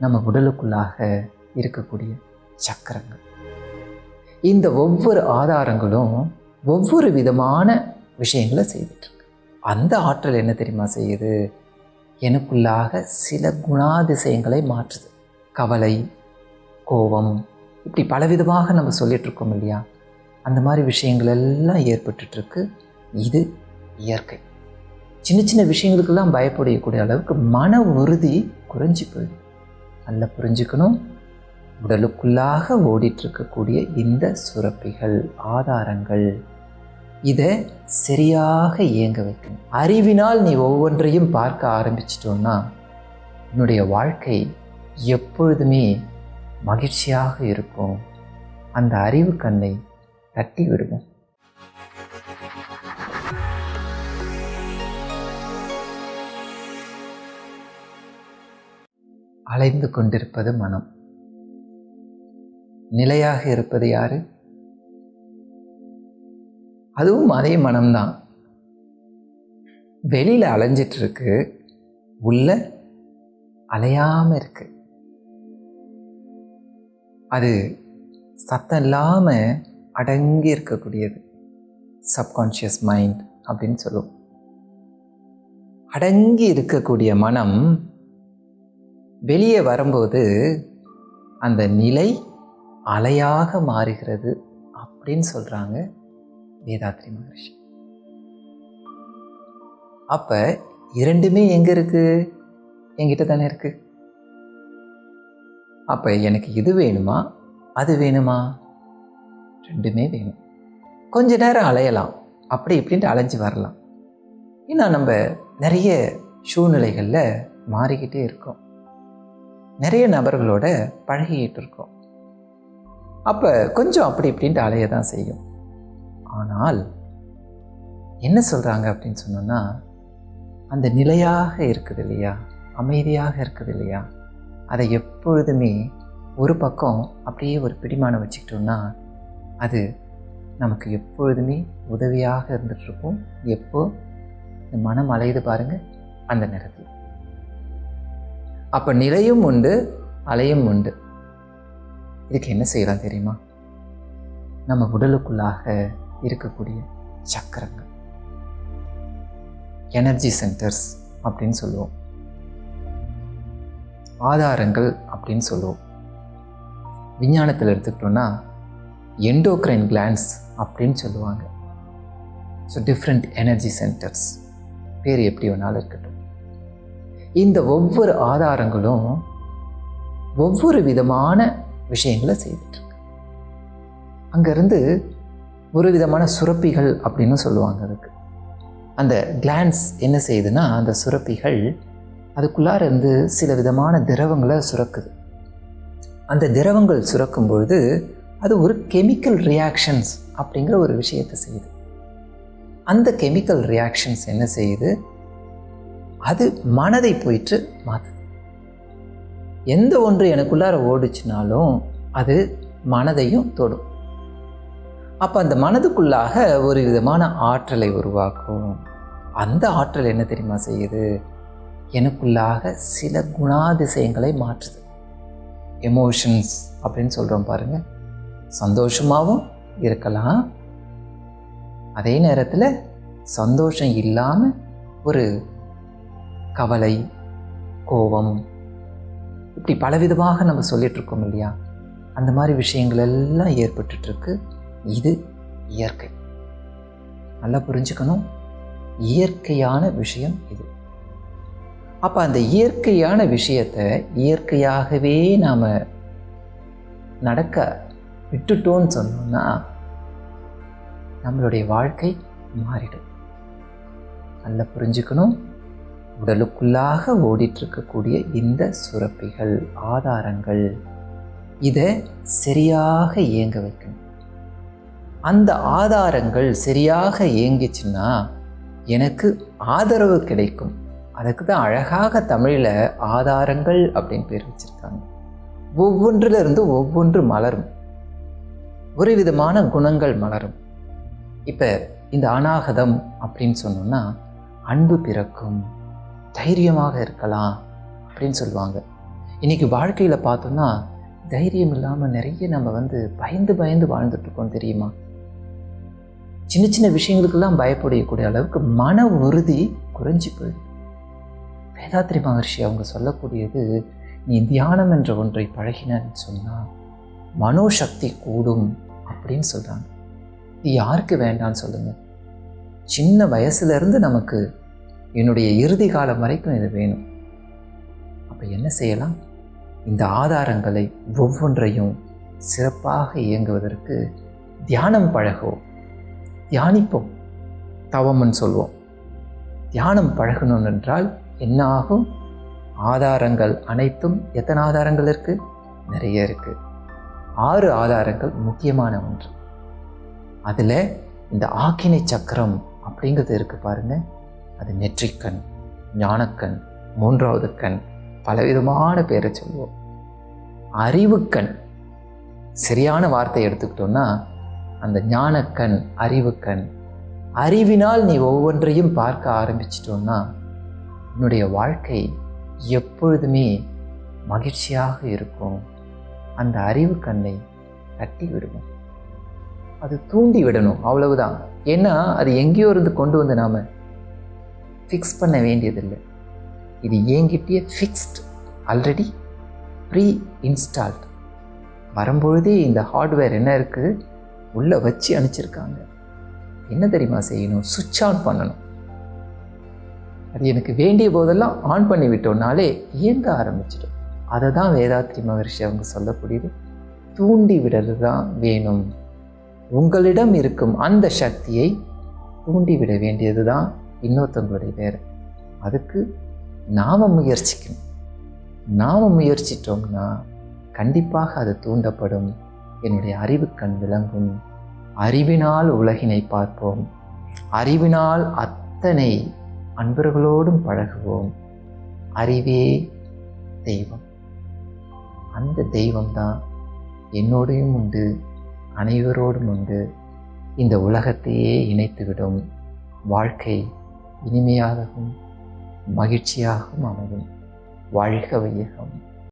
நம்ம உடலுக்குள்ளாக இருக்கக்கூடிய சக்கரங்கள். இந்த ஒவ்வொரு ஆதாரங்களும் ஒவ்வொரு விதமான விஷயங்களை செய்துட்டுருக்கு. அந்த ஆற்றல் என்ன தெரியுமா செய்யுது? எனக்குள்ளாக சில குணாதிசயங்களை மாற்றுது. கவலை, கோபம், இப்படி பலவிதமாக நம்ம சொல்லிகிட்ருக்கோம் இல்லையா? அந்த மாதிரி விஷயங்கள் எல்லாம் ஏற்பட்டுருக்கு. இது இயற்கை. சின்ன சின்ன விஷயங்களுக்கெல்லாம் பயப்படக்கூடிய அளவுக்கு மன உறுதி குறைஞ்சி போயிடுது. நல்லா புரிஞ்சுக்கணும். உடலுக்குள்ளாக ஓடிட்டுருக்கக்கூடிய இந்த சுரப்பிகள், ஆதாரங்கள், இதை சரியாக இயங்க வைக்கணும். அறிவினால் நீ ஒவ்வொன்றையும் பார்க்க ஆரம்பிச்சிட்டோன்னா உன்னுடைய வாழ்க்கை எப்பொழுதுமே மகிழ்ச்சியாக இருக்கும். அந்த அறிவு கண்ணை தட்டி விடுவோம். அலைந்து கொண்டிருப்பது மனம். நிலையாக இருப்பது யாரு? அதுவும் அதே மனம்தான். வெளியில அலைஞ்சிட்டு இருக்கு, உள்ள அலையாம இருக்கு. அது சத்தம் இல்லாம அடங்கி இருக்கக்கூடியது. சப்கான்ஷியஸ் மைண்ட் அப்படின்னு சொல்லுவோம். அடங்கி இருக்கக்கூடிய மனம் வெளியே வரும்போது அந்த நிலை அலையாக மாறுகிறது அப்படின்னு சொல்றாங்க வேதாத்ரி மகரிஷி. அப்ப இரண்டுமே எங்க இருக்கு? என்கிட்ட தானே இருக்கு. அப்ப எனக்கு இது வேணுமா, அது வேணுமா? ரெண்டுமே வேணும். கொஞ்ச நேரம் அலையலாம், அப்படி இப்படின்ட்டு அலைஞ்சு வரலாம். ஏன்னா நம்ம நிறைய சூழ்நிலைகளில் மாறிக்கிட்டே இருக்கோம், நிறைய நபர்களோட பழகிக்கிட்டு இருக்கோம். அப்போ கொஞ்சம் அப்படி இப்படின்ட்டு அலைய தான் செய்யும். ஆனால் என்ன சொல்கிறாங்க அப்படின்னு சொன்னோன்னா, அந்த நிலையாக இருக்குது இல்லையா, அமைதியாக இருக்குது இல்லையா, அதை எப்பொழுதுமே ஒரு பக்கம் அப்படியே ஒரு பிடிமானம் வச்சுக்கிட்டோம்னா அது நமக்கு எப்பொழுதுமே உதவியாக இருந்துகிட்ருக்கும். எப்போ இந்த மனம் அலையுது பாருங்கள், அந்த நேரத்தில். அப்போ நிலையும் உண்டு, அலையும் உண்டு. இதுக்கு என்ன செய்யலாம் தெரியுமா? நம்ம உடலுக்குள்ளாக இருக்கக்கூடிய சக்கரங்கள், எனர்ஜி சென்டர்ஸ் அப்படின்னு சொல்லுவோம், ஆதாரங்கள் அப்படின்னு சொல்லுவோம். விஞ்ஞானத்தில் எடுத்துக்கிட்டோன்னா எண்டோக்ரைன் கிளாண்ட்ஸ் அப்படின்னு சொல்லுவாங்க. ஸோ டிஃப்ரெண்ட் எனர்ஜி சென்டர்ஸ், பேர் எப்படி வேணாலும் இருக்கட்டும். இந்த ஒவ்வொரு ஆதாரங்களும் ஒவ்வொரு விதமான விஷயங்களை செய்துட்டுருக்கு. அங்கேருந்து ஒரு விதமான சுரப்பிகள் அப்படின்னு சொல்லுவாங்க. அதுக்கு அந்த கிளாண்ட்ஸ் என்ன செய்யுதுன்னா, அந்த சுரப்பிகள் அதுக்குள்ளார இருந்து சில விதமான திரவங்களை சுரக்குது. அந்த திரவங்கள் சுரக்கும் பொழுது அது ஒரு கெமிக்கல் ரியாக்ஷன்ஸ் அப்படிங்கிற ஒரு விஷயத்தை செய்யுது. அந்த கெமிக்கல் ரியாக்ஷன்ஸ் என்ன செய்யுது? அது மனதை போயிட்டு மாற்றுது. எந்த ஒன்று எனக்குள்ளார ஓடிச்சுனாலும் அது மனதையும் தொடும். அப்போ அந்த மனதுக்குள்ளாக ஒரு விதமான ஆற்றலை உருவாக்கும். அந்த ஆற்றல் என்ன தெரியுமா செய்யுது? எனக்குள்ளாக சில குணாதிசயங்களை மாற்றுது. எமோஷன்ஸ் அப்படின்னு சொல்கிறோம் பாருங்கள். சந்தோஷமாகவும் இருக்கலாம், அதே நேரத்தில் சந்தோஷம் இல்லாமல் ஒரு கவலை, கோபம், இப்படி பலவிதமாக நம்ம சொல்லிகிட்ருக்கோம் இல்லையா? அந்த மாதிரி விஷயங்கள் எல்லாம் ஏற்பட்டுருக்கு. இது இயற்கை. நல்லா புரிஞ்சுக்கணும், இயற்கையான விஷயம் இது. அப்போ அந்த இயற்கையான விஷயத்தை இயற்கையாகவே நாம் நடக்க விட்டுட்டோன்னு சொன்னோம்னா நம்மளுடைய வாழ்க்கை மாறிடும். நல்லா புரிஞ்சுக்கணும். உடலுக்குள்ளாக ஓடிட்டுருக்கக்கூடிய இந்த சுரப்பிகள், ஆதாரங்கள், இதை சரியாக இயங்க வைக்கணும். அந்த ஆதாரங்கள் சரியாக இயங்கிச்சுன்னா எனக்கு ஆதரவு கிடைக்கும். அதுக்கு தான் அழகாக தமிழில் ஆதாரங்கள் அப்படின்னு பேர் வச்சுருக்காங்க. ஒவ்வொன்றிலிருந்து ஒவ்வொன்று மலரும், ஒரு விதமான குணங்கள் மலரும். இப்போ இந்த அநாகதம் அப்படின்னு சொன்னோம்னா அன்பு பிறக்கும், தைரியமாக இருக்கலாம் அப்படின்னு சொல்லுவாங்க. இன்றைக்கி வாழ்க்கையில் பார்த்தோன்னா தைரியம் இல்லாமல் நிறைய நம்ம பயந்து பயந்து வாழ்ந்துட்டுருக்கோம் தெரியுமா? சின்ன சின்ன விஷயங்களுக்கெல்லாம் பயப்படக்கூடிய அளவுக்கு மன உறுதி குறைஞ்சி போயிடுது. வேதாத்ரி மகர்ஷி அவங்க சொல்லக்கூடியது, நீ தியானம் என்ற ஒன்றை பழகினன்னு சொன்னால் மனோசக்தி கூடும் அப்படின்னு சொல்கிறாங்க. இது யாருக்கு வேண்டான்னு சொல்லுங்கள்? சின்ன வயசுலேருந்து நமக்கு என்னுடைய இறுதி காலம் வரைக்கும் இது வேணும். அப்போ என்ன செய்யலாம்? இந்த ஆதாரங்களை ஒவ்வொன்றையும் சிறப்பாக இயங்குவதற்கு தியானம் பழகுவோம், தியானிப்போம், தவம்னு சொல்லுவோம். தியானம் பழகணும் என்றால் என்ன ஆகும்? ஆதாரங்கள் அனைத்தும், எத்தனை ஆதாரங்கள் இருக்குது? நிறைய இருக்குது. 6 ஆதாரங்கள் முக்கியமான ஒன்று. அதில் இந்த ஆக்கினை சக்கரம் அப்படிங்கிறது இருக்குது பாருங்கள். அது நெற்றிக்கண், ஞானக்கண், 3வது கண், பலவிதமான பேரை சொல்லுவோம். அறிவுக்கண், சரியான வார்த்தை எடுத்துக்கிட்டோன்னா அந்த ஞானக்கண், அறிவுக்கண். அறிவினால் நீ ஒவ்வொன்றையும் பார்க்க ஆரம்பிச்சிட்டோன்னா உன்னுடைய வாழ்க்கை எப்பொழுதுமே மகிழ்ச்சியாக இருக்கும். அந்த அறிவு கண்ணை தட்டி விடணும், அது தூண்டி விடணும், அவ்வளவுதான். ஏன்னா அது எங்கேயோ இருந்து கொண்டு வந்து நாம் ஃபிக்ஸ் பண்ண வேண்டியதில்லை. இது என்கிட்டயே ஃபிக்ஸ்டு, ஆல்ரெடி ப்ரீ இன்ஸ்டால்டு. வரும்பொழுதே இந்த ஹார்ட்வேர் என்ன இருக்குது, உள்ளே வச்சு அனுப்பிச்சிருக்காங்க. என்ன தெரியுமா செய்யணும்? சுவிட்ச் ஆன் பண்ணணும். அது எனக்கு வேண்டிய போதெல்லாம் ஆன் பண்ணி விட்டோம்னாலே இயங்க ஆரம்பிச்சிடும். அதை தான் வேதாத்ரி மகர்ஷி அவங்க சொல்லக்கூடியது, தூண்டி விடுறது தான் வேணும். உங்களிடம் இருக்கும் அந்த சக்தியை தூண்டி விட வேண்டியது தான் இன்னொருத்தவங்களுடைய வேறு. அதுக்கு நாம் முயற்சிக்கணும். நாம் முயற்சித்தோம்னா கண்டிப்பாக அது தூண்டப்படும். என்னுடைய அறிவுக்கண் விளங்கும். அறிவினால் உலகினை பார்ப்போம். அறிவினால் அத்தனை அன்பர்களோடும் பழகுவோம். அறிவே தெய்வம். அந்த தெய்வம்தான் என்னோடையும் உண்டு, அனைவரோடும் உண்டு. இந்த உலகத்தையே இணைத்துவிடும். வாழ்க்கை இனிமையாகவும் மகிழ்ச்சியாகவும் அமையும். வாழ்க வையகம்.